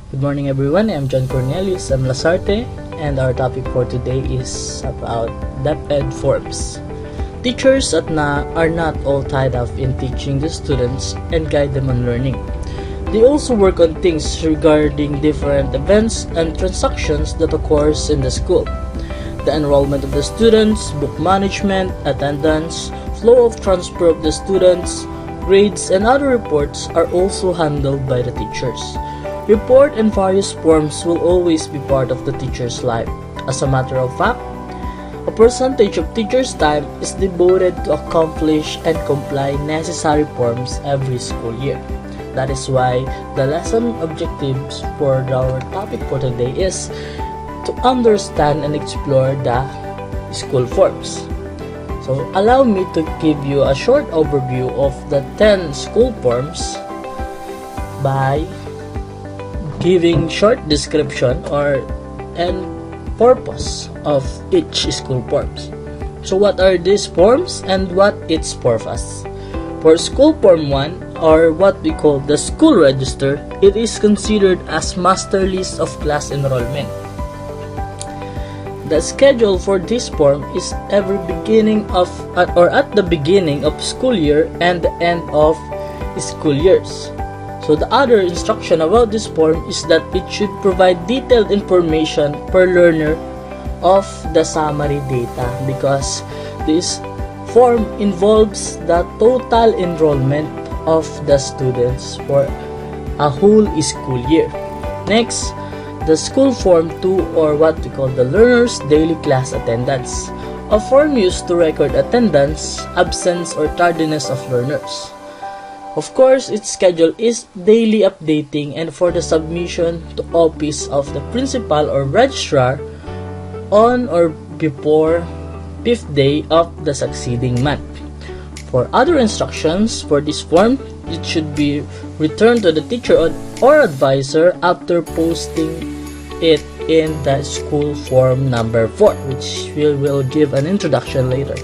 Good morning everyone, I'm John Cornelius M. Lasarte, and our topic for today is about DepEd Forms. Teachers are not all tied up in teaching the students and guide them on learning. They also work on things regarding different events and transactions that occurs in the school. The enrollment of the students, book management, attendance, flow of transfer of the students, grades, and other reports are also handled by the teachers. Report and various forms will always be part of the teacher's life. As a matter of fact, a percentage of teacher's time is devoted to accomplish and comply necessary forms every school year. That is why the lesson objectives for our topic for today is to understand and explore the school forms. So allow me to give you a short overview of the 10 school forms by giving short description and purpose of each school forms. So what are these forms and what its purpose? For school form 1, or what we call the school register, it is considered as master list of class enrollment. The schedule for this form is every beginning of at the beginning of school year and the end of school years. So the other instruction about this form is that it should provide detailed information per learner of the summary data, because this form involves the total enrollment of the students for a whole school year. Next, the school form 2, or what we call the learner's daily class attendance, a form used to record attendance, absence, or tardiness of learners. Of course, its schedule is daily updating and for the submission to office of the principal or registrar on or before 5th day of the succeeding month. For other instructions for this form, it should be returned to the teacher or advisor after posting it in the school form number 4, which we will give an introduction later.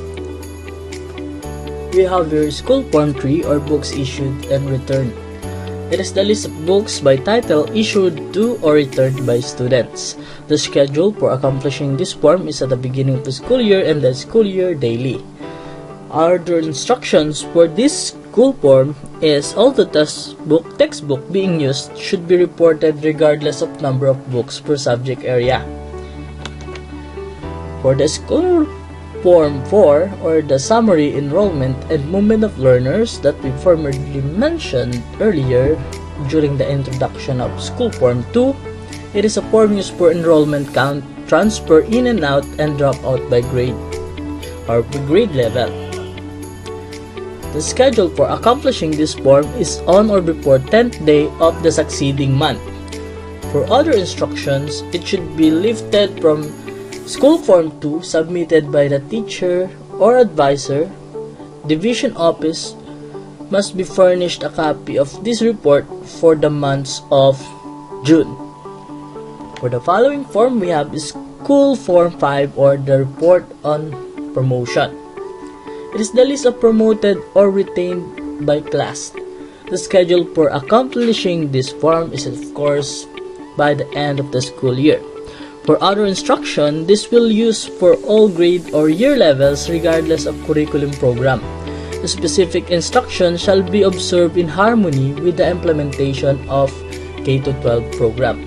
We have your school form 3, or books issued and returned. It is the list of books by title issued to or returned by students. The schedule for accomplishing this form is at the beginning of the school year and the school year daily. Other instructions for this school form is all the textbook being used should be reported regardless of number of books per subject area. For the school Form 4, or the summary enrollment and movement of learners that we formerly mentioned earlier during the introduction of school form 2, it is a form used for enrollment count, transfer in and out, and drop out by grade or grade level. The schedule for accomplishing this form is on or before 10th day of the succeeding month. For other instructions, it should be lifted from School Form 2 submitted by the teacher or advisor. Division office must be furnished a copy of this report for the months of June. For the following form, we have School Form 5, or the report on promotion. It is the list of promoted or retained by class. The schedule for accomplishing this form is of course by the end of the school year. For other instruction, this will use for all grade or year levels regardless of curriculum program. The specific instruction shall be observed in harmony with the implementation of K-12 program.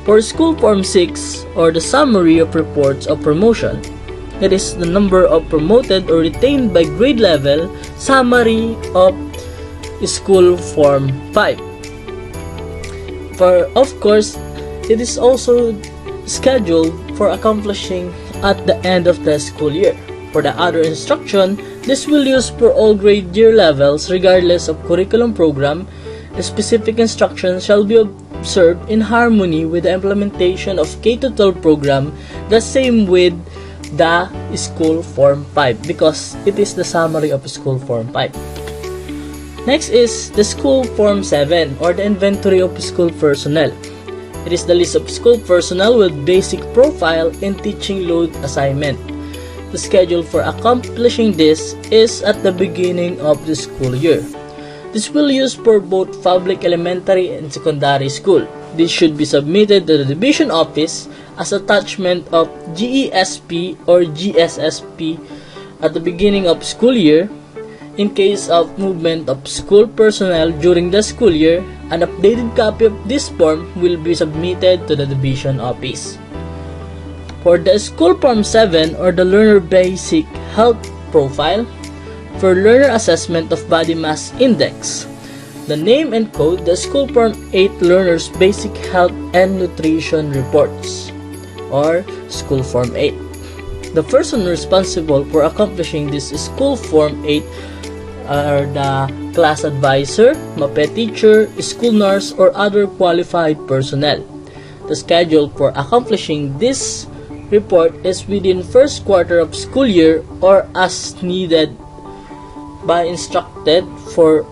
For School Form 6, or the summary of reports of promotion, it is the number of promoted or retained by grade level, summary of School Form 5. Of course, it is also scheduled for accomplishing at the end of the school year. For the other instruction, this will use for all grade year levels regardless of curriculum program. The specific instructions shall be observed in harmony with the implementation of K-12 program, the same with the School Form 5, because it is the summary of School Form 5. Next is the School Form 7, or the inventory of school personnel. It is the list of school personnel with basic profile and teaching load assignment. The schedule for accomplishing this is at the beginning of the school year. This will use for both public elementary and secondary school. This should be submitted to the division office as attachment of GESP or GSSP at the beginning of school year. In case of movement of school personnel during the school year, an updated copy of this form will be submitted to the division office. For the School Form 7 or the Learner Basic Health Profile, for learner assessment of body mass index, the name and code the School Form 8 Learners Basic Health and Nutrition Reports or School Form 8. The person responsible for accomplishing this School Form 8 are the class advisor, MAPE teacher, school nurse, or other qualified personnel. The schedule for accomplishing this report is within first quarter of school year or as needed by instructed for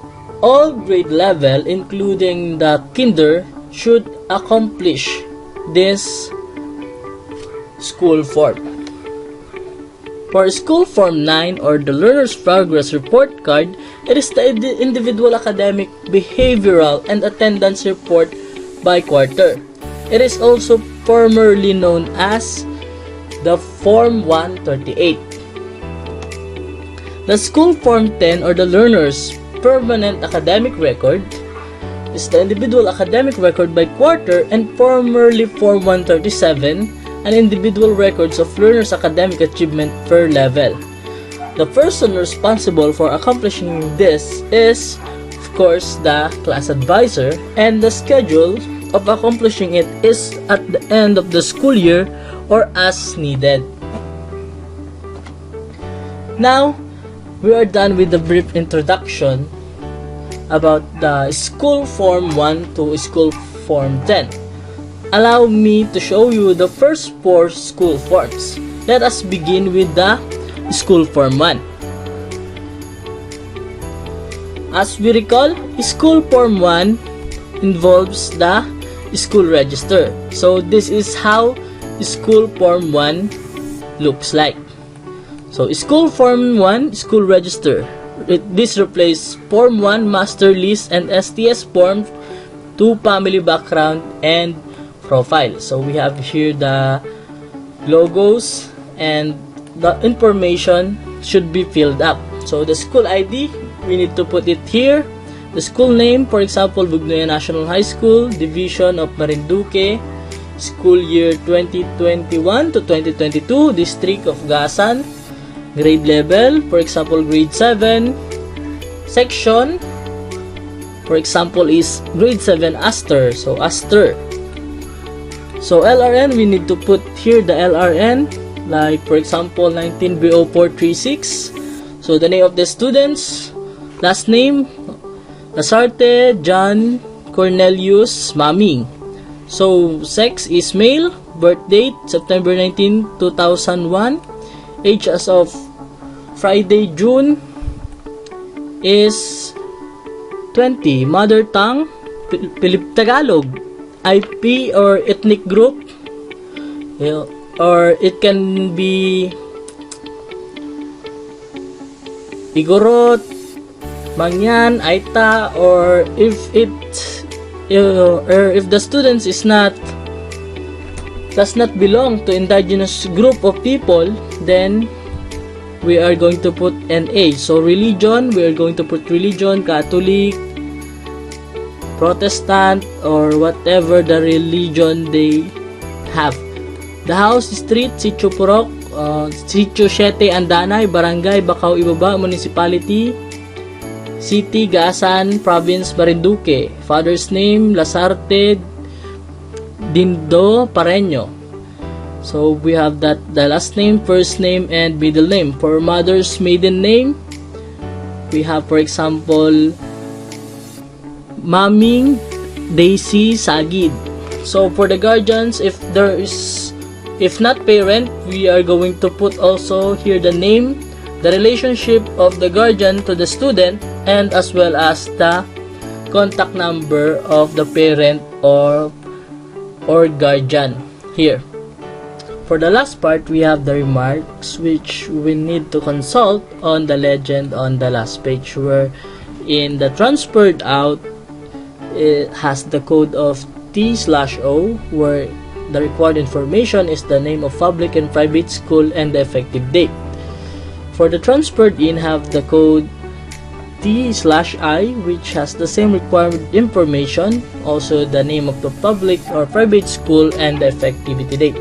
all grade level, including the kinder, should accomplish this school form. For School Form 9 or the Learner's Progress Report Card, it is the individual academic, behavioral, and attendance report by quarter. It is also formerly known as the Form 138. The School Form 10 or the Learner's Permanent Academic Record is the individual academic record by quarter and formerly Form 137, and individual records of learners' academic achievement per level. The person responsible for accomplishing this is, of course, the class advisor, and the schedule of accomplishing it is at the end of the school year or as needed. Now, we are done with the brief introduction about the School Form 1 to School Form 10. Allow me to show you the first 4 school forms. Let us begin with the School Form 1. As we recall, School Form 1 involves the school register. So this is how School Form 1 looks like. So School Form 1, School Register. This replaces Form 1 Master List and STS Form 2 Family Background and Profile. So we have here the logos and the information should be filled up. So the school ID, we need to put it here. The school name, for example, Bugnoya National High School, Division of Marinduque, school year 2021 to 2022, District of Gasan, grade level, for example, grade 7, section, for example, is grade 7 Aster, so Aster. So LRN, we need to put here the LRN, like for example 19B0436. So the name of the students, last name, Lasarte John Cornelius Maming. So sex is male, birth date September 19, 2001, age as of Friday, June is 20, mother tongue, Tagalog, IP or ethnic group, or it can be Igorot, Mangyan, Aita, or if the students is does not belong to indigenous group of people, then we are going to put NA. So religion, we are going to put religion, Catholic, Protestant, or whatever the religion they have. The house, street, Sitio Purok, Sitio 7, Andanay, Barangay, Bacau Ibaba, Municipality, City, Gasan, Province, Marinduque. Father's name, Lasarte Dindo Pareño. So we have that the last name, first name, and middle name. For mother's maiden name, we have, for example, Maming Daisy Sagid. So for the guardians, if not parent, we are going to put also here the name, the relationship of the guardian to the student, and as well as the contact number of the parent or guardian here. For the last part, we have the remarks which we need to consult on the legend on the last page, where In the transferred out, it has the code of T/O, where the required information is the name of public and private school and the effective date. For the transferred in, have the code T/I, which has the same required information, also the name of the public or private school and the effectivity date.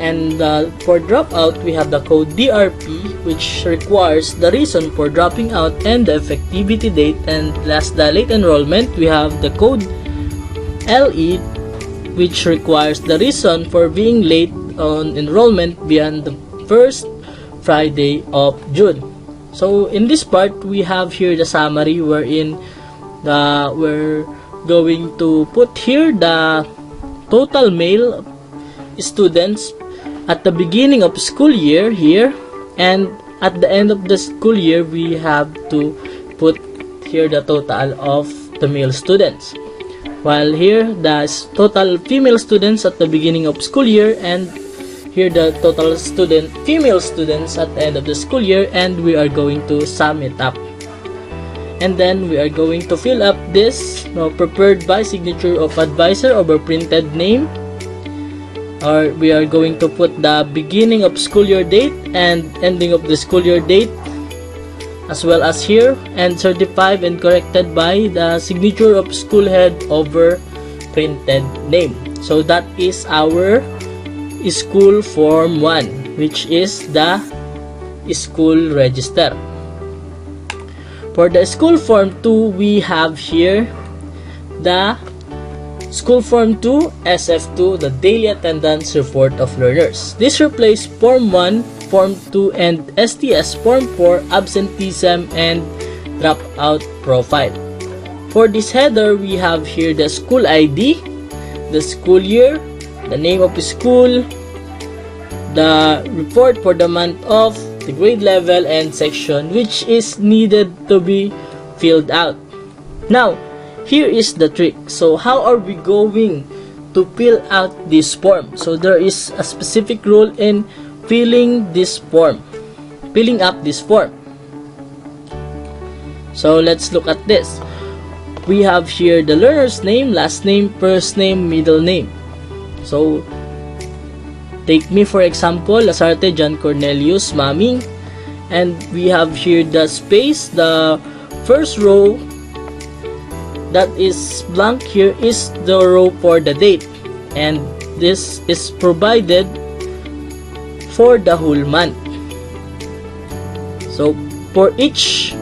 And for dropout, we have the code DRP, which requires the reason for dropping out and the effectivity date. And last, the late enrollment, we have the code LE, which requires the reason for being late on enrollment beyond the first Friday of June. So in this part, we have here the summary wherein we're going to put here the total male students at the beginning of school year here, and at the end of the school year we have to put here the total of the male students, while here the total female students at the beginning of school year, and here the total female students at the end of the school year, and we are going to sum it up. And then we are going to fill up this prepared by signature of advisor over printed name, or we are going to put the beginning of school year date and ending of the school year date, as well as here, and certified and corrected by the signature of school head over printed name. So that is our school form 1, which is the school register. For the school form 2, we have here the school form 2 SF2, the daily attendance report of learners. This replaced form 1, form 2, and STS form 4 absenteeism and dropout profile. For this header, we have here the school ID, the school year, the name of the school, the report for the month of, the grade level, and section which is needed to be filled out. Now, here is the trick. So how are we going to fill out this form? So there is a specific rule in filling up this form. So let's look at this. We have here the learner's name, last name, first name, middle name. So take me for example, Lasarte John Cornelius Maming, and we have here the space. The first row that is blank here is the row for the date, and this is provided for the whole month. So for each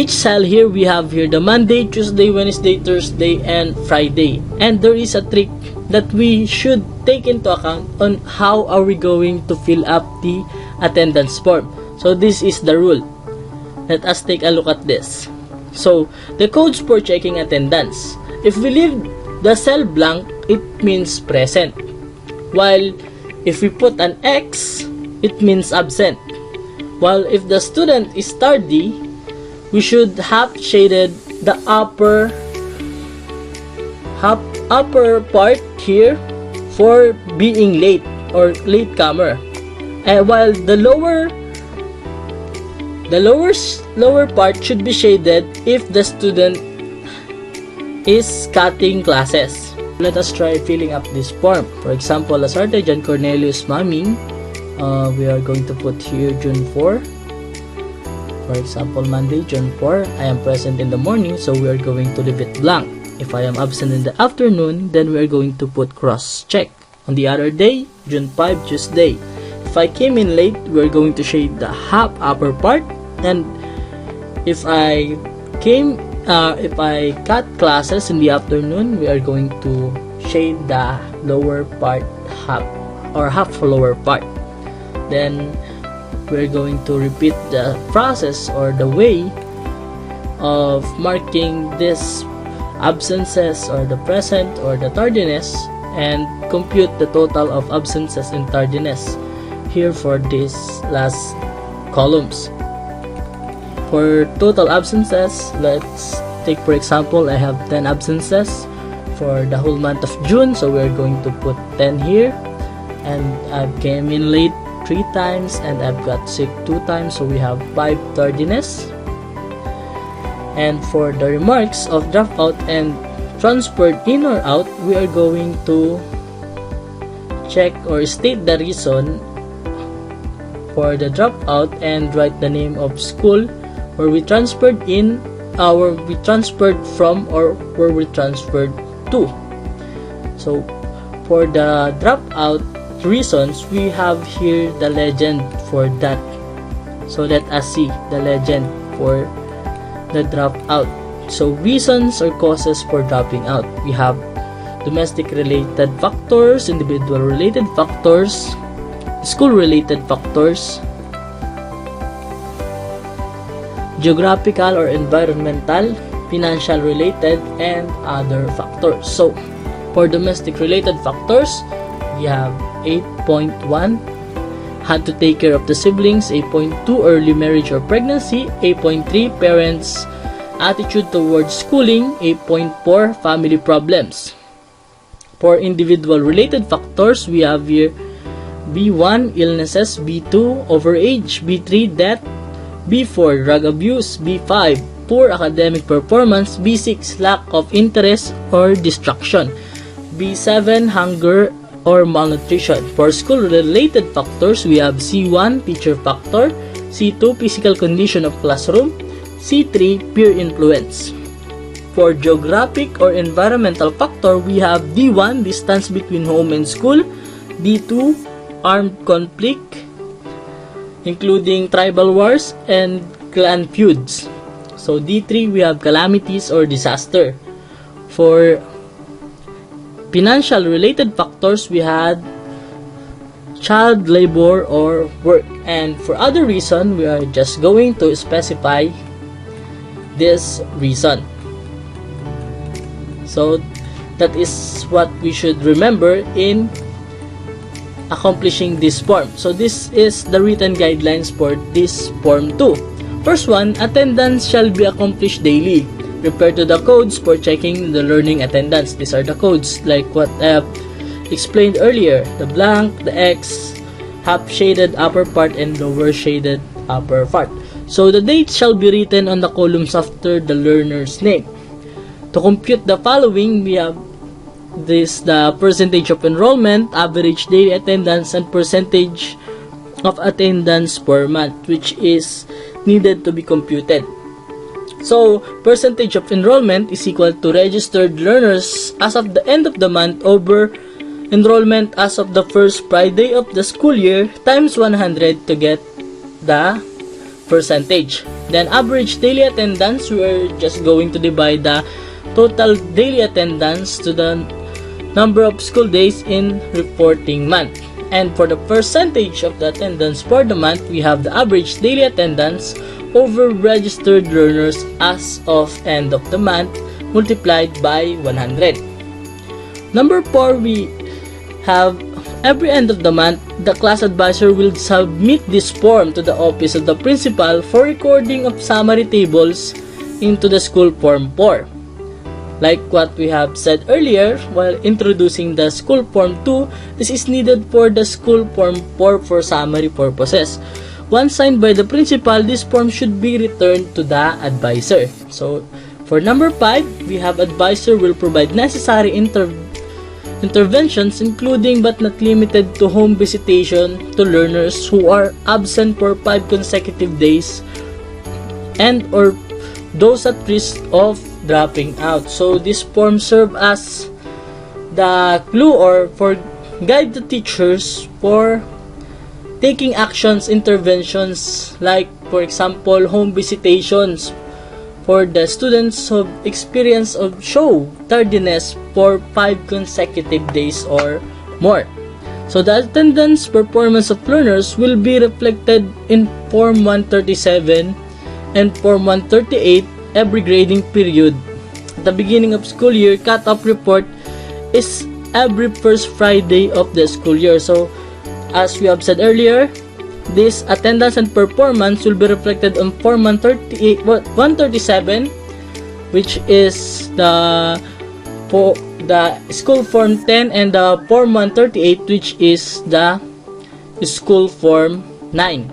cell here, we have here the Monday, Tuesday, Wednesday, Thursday, and Friday. And there is a trick that we should take into account on how are we going to fill up the attendance form. So this is the rule. Let us take a look at this. So the codes for checking attendance. If we leave the cell blank, it means present. While if we put an X, it means absent. While if the student is tardy, we should have shaded the upper part here for being late or latecomer, and while the lower part should be shaded if the student is cutting classes. Let us try filling up this form. For example, Lasarte John Cornelius Maming, we are going to put here June 4. For example, Monday, June 4, I am present in the morning, so we are going to leave it blank. If I am absent in the afternoon, then we are going to put cross check. On the other day, June 5, Tuesday, if I came in late, we are going to shade the half upper part, and if I cut classes in the afternoon, we are going to shade the lower part half lower part. Then we're going to repeat the process or the way of marking this absences or the present or the tardiness, and compute the total of absences and tardiness here for these last columns. For total absences, let's take for example, I have 10 absences for the whole month of June, so we're going to put 10 here, and I came in late 3 times and I've got sick 2 times, so we have 5 tardiness. And for the remarks of dropout and transferred in or out, we are going to check or state the reason for the dropout and write the name of school where we transferred in, where we transferred from, or where we transferred to. So for the dropout reasons, we have here the legend for that. So let us see the legend for the dropout. So reasons or causes for dropping out. We have domestic related factors, individual related factors, school related factors, geographical or environmental, financial related, and other factors. So for domestic related factors, we have 8.1, had to take care of the siblings. 8.2, early marriage or pregnancy. 8.3, parents' attitude towards schooling. 8.4, family problems. For individual related factors, we have here B1, illnesses. B2, overage. B3, death. B4, drug abuse. B5, poor academic performance. B6, lack of interest or distraction. B7, hunger or malnutrition. For school-related factors, we have C1, teacher factor. C2, physical condition of classroom. C3, peer influence. For geographic or environmental factor, we have D1, distance between home and school. D2, armed conflict, including tribal wars and clan feuds. So D3, we have calamities or disaster. For financial related factors, we had child labor or work. And for other reason, we are just going to specify this reason. So that is what we should remember in accomplishing this form. So this is the written guidelines for this form 2. First one, attendance shall be accomplished daily. Refer to the codes for checking the learning attendance. These are the codes like what I have explained earlier. The blank, the X, half shaded upper part, and lower shaded upper part. So the date shall be written on the columns after the learner's name. To compute the following, we have the percentage of enrollment, average daily attendance, and percentage of attendance per month, which is needed to be computed. So, percentage of enrollment is equal to registered learners as of the end of the month over enrollment as of the first Friday of the school year times 100 to get the percentage. Then, average daily attendance, we are just going to divide the total daily attendance to the number of school days in reporting month. And for the percentage of the attendance for the month, we have the average daily attendance over registered learners as of end of the month multiplied by 100. Number 4, we have every end of the month, the class advisor will submit this form to the office of the principal for recording of summary tables into the school form 4. Like what we have said earlier while introducing the school form 2, this is needed for the school form 4 for summary purposes. Once signed by the principal, this form should be returned to the advisor. So, for number 5, we have advisor will provide necessary interventions including but not limited to home visitation to learners who are absent for 5 consecutive days and or those at risk of dropping out. So, this form serve as the clue or for guide the teachers for taking actions, interventions, like for example, home visitations for the students who experience of show tardiness for 5 consecutive days or more. So the attendance performance of learners will be reflected in Form 137 and Form 138 every grading period. At the beginning of school year, cut-off report is every first Friday of the school year. So as we have said earlier, this attendance and performance will be reflected on Form 137, which is the school Form 10, and the Form 138, which is the school Form 9.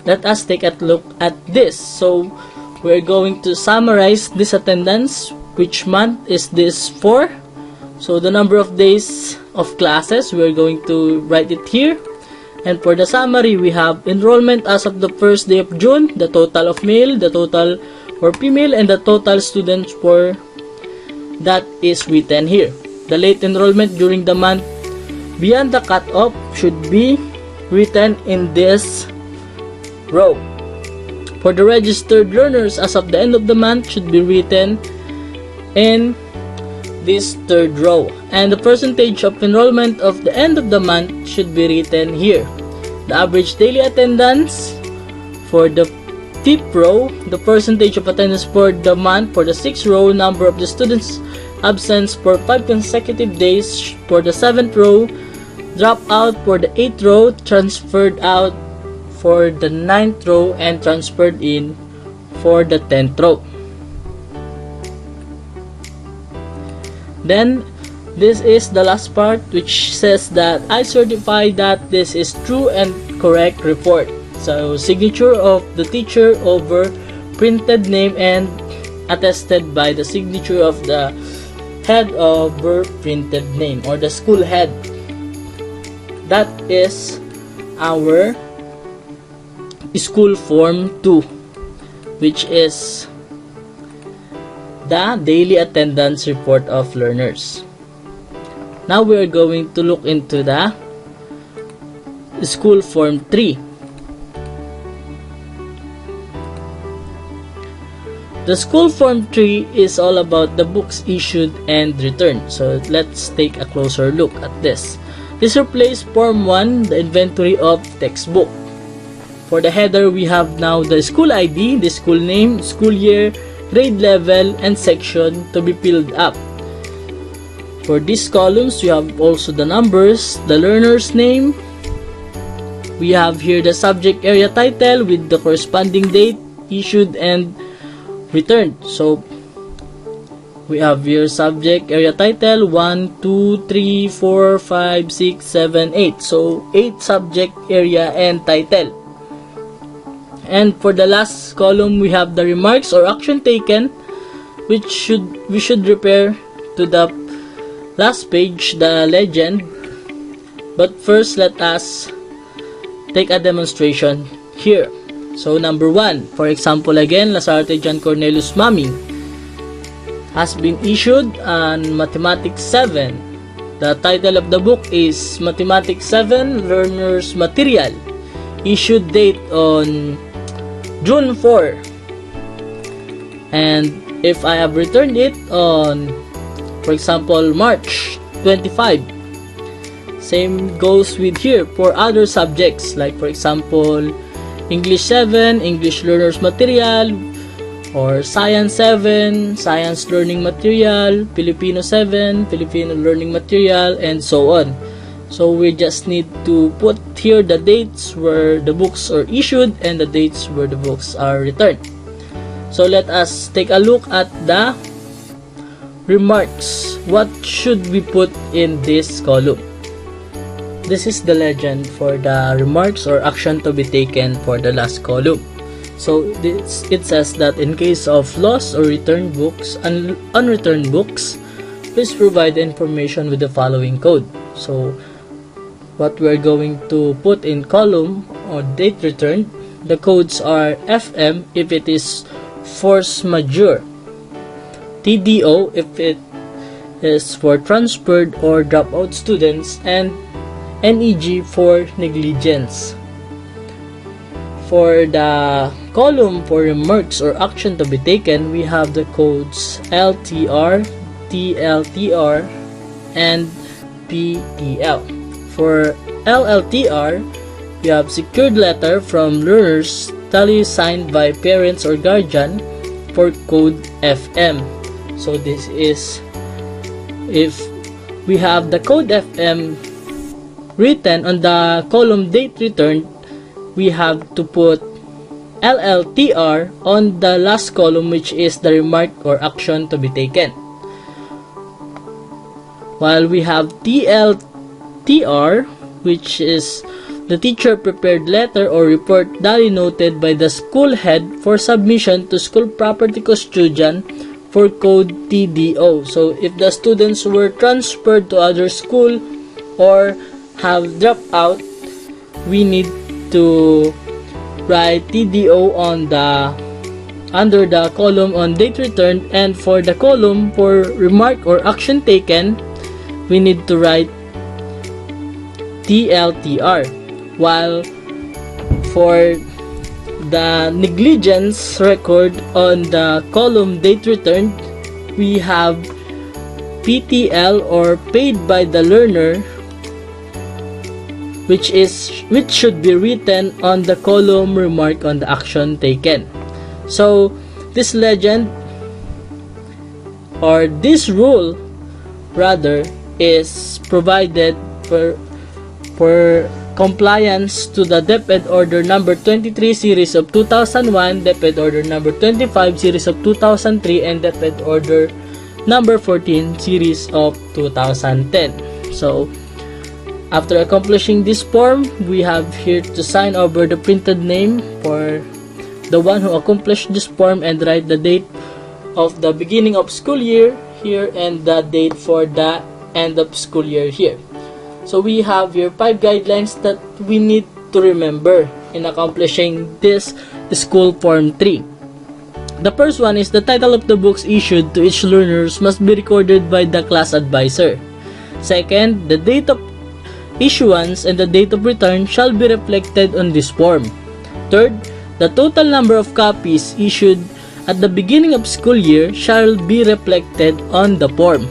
Let us take a look at this. So, we're going to summarize this attendance. Which month is this for? So the number of days of classes, we're going to write it here. And for the summary, we have enrollment as of the first day of June, the total of male, the total for female, and the total students for that is written here. The late enrollment during the month beyond the cutoff should be written in this row. For the registered learners as of the end of the month should be written in this third row, and the percentage of enrollment of the end of the month should be written here. The average daily attendance for the fifth row, the percentage of attendance for the month for the sixth row, number of the students absent for 5 consecutive days for the seventh row, drop out for the eighth row, transferred out for the ninth row, and transferred in for the 10th row. Then this is the last part, which says that I certify that this is true and correct report. So signature of the teacher over printed name and attested by the signature of the head over printed name, or the school head. That is our school form 2, which is the daily attendance report of learners. Now we are going to look into the school form 3. The school form 3 is all about the books issued and returned. So let's take a closer look at this. This replaces form 1, the inventory of textbook. For the header, we have now the school ID, the school name, school year, grade level, and section to be filled up. For these columns, we have also the numbers, the learner's name. We have here the subject area title with the corresponding date, issued and returned. So we have here subject area title 1, 2, 3, 4, 5, 6, 7, 8. So 8 subject area and title. And for the last column, we have the remarks or action taken, which we should repair to the last page, the legend. But first, let us take a demonstration here. So number 1, for example again, Lasarte John Cornelius Maming has been issued on Mathematics 7. The title of the book is Mathematics 7 Learner's Material. Issued date on June 4. And if I have returned it on, for example, March 25. Same goes with here for other subjects, like for example, English 7, English Learner's Material, or Science 7, Science Learning Material, Filipino 7, Filipino Learning Material, and so on. So we just need to put here the dates where the books are issued and the dates where the books are returned. So let us take a look at the remarks. What should we put in this column? This is the legend for the remarks or action to be taken for the last column. So it says that in case of lost or returned books, unreturned books, please provide information with the following code. So what we're going to put in column or date returned, the codes are FM if it is force majeure, TDO if it is for transferred or dropout students, and NEG for negligence. For the column for remarks or action to be taken, we have the codes LTR, TLTR, and PTL. For LLTR, we have secured letter from learners tally signed by parents or guardian for code FM. So this is if we have the code FM written on the column date returned, we have to put LLTR on the last column, which is the remark or action to be taken. While we have TLTR, which is the teacher prepared letter or report duly noted by the school head for submission to school property custodian for code TDO. So if the students were transferred to other school or have dropped out, we need to write TDO on the under the column on date returned, and for the column for remark or action taken, we need to write TLTR. While for the negligence record on the column date returned, we have PTL or paid by the learner, which should be written on the column remark on the action taken. So this legend or this rule rather is provided for compliance to the DepEd Order number 23 series of 2001, DepEd Order number 25 series of 2003, and DepEd Order number 14 series of 2010. So after accomplishing this form, we have here to sign over the printed name for the one who accomplished this form and write the date of the beginning of school year here and the date for the end of school year here. So we have here 5 guidelines that we need to remember in accomplishing this school form 3. The first one is the title of the books issued to each learners must be recorded by the class advisor. Second, the date of issuance and the date of return shall be reflected on this form. Third, the total number of copies issued at the beginning of school year shall be reflected on the form.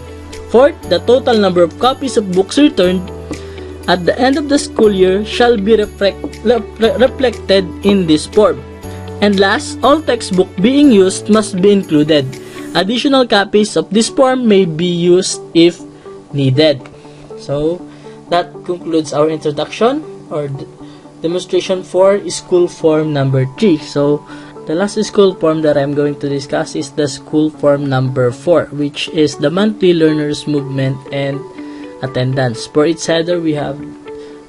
Fourth, the total number of copies of books returned at the end of the school year shall be reflected in this form. And last, all textbook being used must be included. Additional copies of this form may be used if needed. So that concludes our introduction or demonstration for school form number 3. So the last school form that I'm going to discuss is the school form number 4, which is the monthly learners movement and attendance. For each header, we have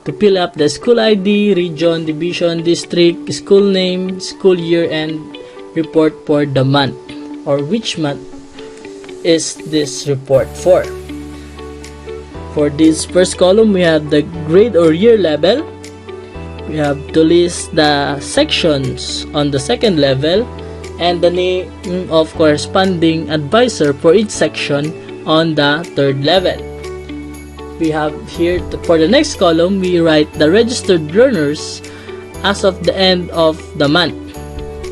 to fill up the school ID, region, division, district, school name, school year, and report for the month or which month is this report for. For this first column, we have the grade or year level. We have to list the sections on the second level and the name of corresponding advisor for each section on the third level. We have here for the next column, we write the registered learners as of the end of the month.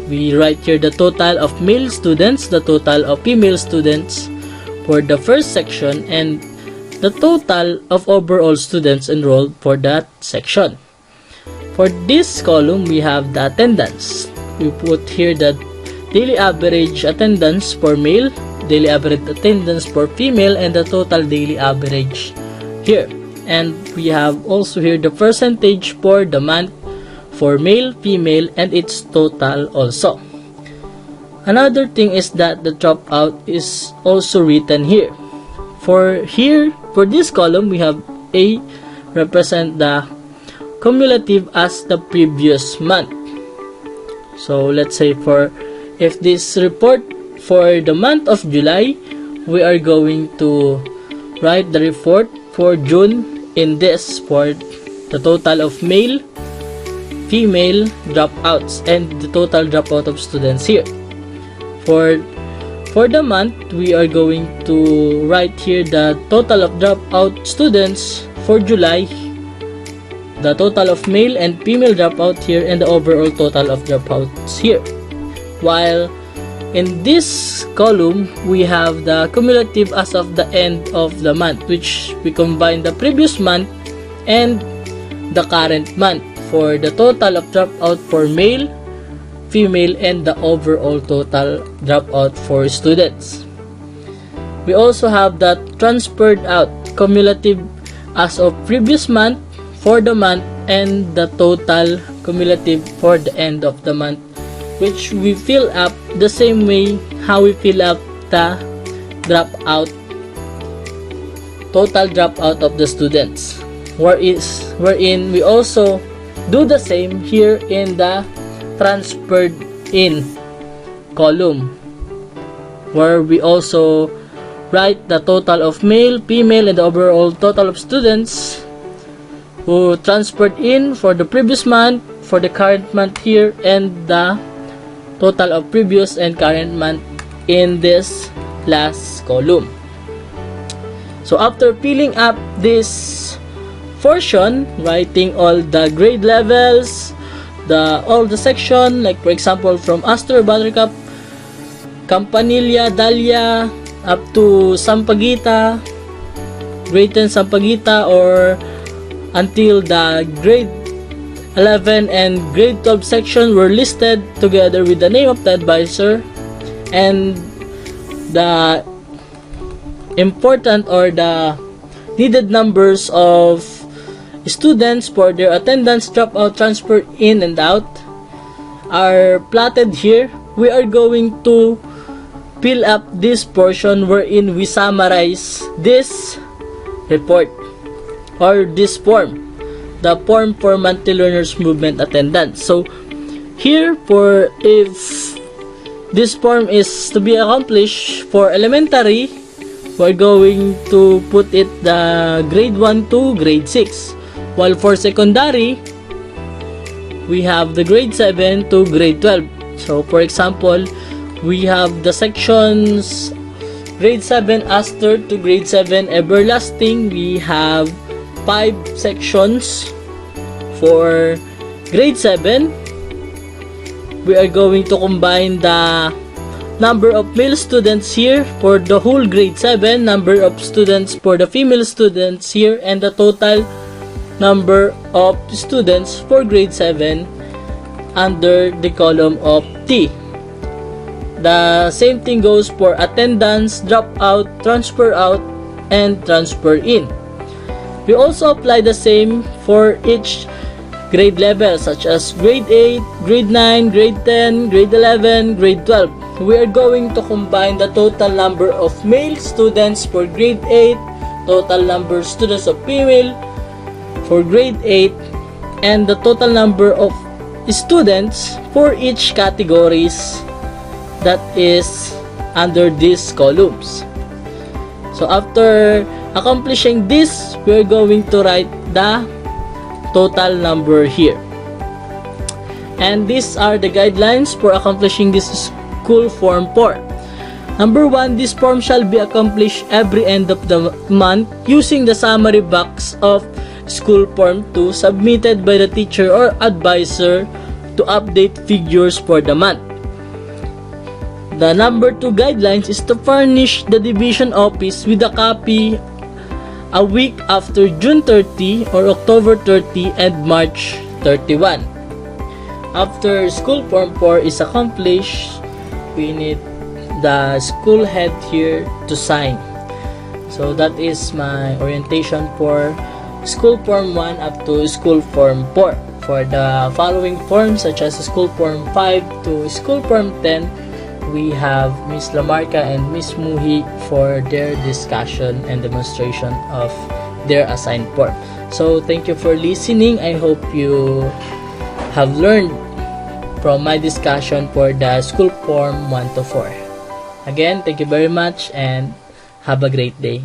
We write here the total of male students, the total of female students for the first section, and the total of overall students enrolled for that section. For this column, we have the attendance. We put here the daily average attendance for male, daily average attendance for female, and the total daily average here. And we have also here the percentage for the month for male, female, and its total also. Another thing is that the dropout is also written here. For this column, we have A represent the cumulative as the previous month. So let's say if this report for the month of July, we are going to write the report for June in this for the total of male, female dropouts and the total dropout of students here. For the month, we are going to write here the total of dropout students for July, the total of male and female dropout here, and the overall total of dropouts here. While in this column, we have the cumulative as of the end of the month, which we combine the previous month and the current month for the total of dropout for male, female, and the overall total dropout for students. We also have the transferred out cumulative as of previous month for the month and the total cumulative for the end of the month, which we fill up the same way how we fill up the total dropout of the students, wherein we also do the same here in the transferred in column, where we also write the total of male, female, and the overall total of students who transferred in for the previous month, for the current month here, and the total of previous and current month in this last column. So after filling up this portion, writing all the grade levels, all the section, like for example from Astor, Buttercup, Campanilla, Dahlia, up to Sampaguita, grade 10 Sampaguita, or until the grade 11 and grade 12 section were listed together with the name of the advisor and the important or the needed numbers of students for their attendance, dropout, transfer in and out are plotted here. We are going to fill up this portion wherein we summarize this report or this form, the form for monthly learners movement attendance. So here, for if this form is to be accomplished for elementary, we're going to put it the grade 1 to grade 6, while for secondary we have the grade 7 to grade 12. So for example, we have the sections grade 7 Astor to grade 7 Everlasting. We have 5 sections for grade 7. We are going to combine the number of male students here for the whole grade 7, number of students for the female students here, and the total number of students for grade 7 under the column of T. The same thing goes for attendance, dropout, transfer out, and transfer in. We also apply the same for each grade level, such as grade 8, grade 9, grade 10, grade 11, grade 12. We are going to combine the total number of male students for grade 8, total number of students of female for grade 8, and the total number of students for each categories that is under these columns. So after accomplishing this, we're going to write the total number here. And these are the guidelines for accomplishing this school form 4. Number 1, this form shall be accomplished every end of the month using the summary box of school form 2 submitted by the teacher or advisor to update figures for the month. The number 2 guidelines is to furnish the division office with a copy a week after June 30 or October 30 and March 31. After school form 4 is accomplished, we need the school head here to sign. So that is my orientation for school form 1 up to school form 4. For the following forms, such as school form 5 to school form 10, we have Miss Lamarca and Miss Muhi for their discussion and demonstration of their assigned form. So thank you for listening. I hope you have learned from my discussion for the school form 1 to 4. Again, thank you very much and have a great day.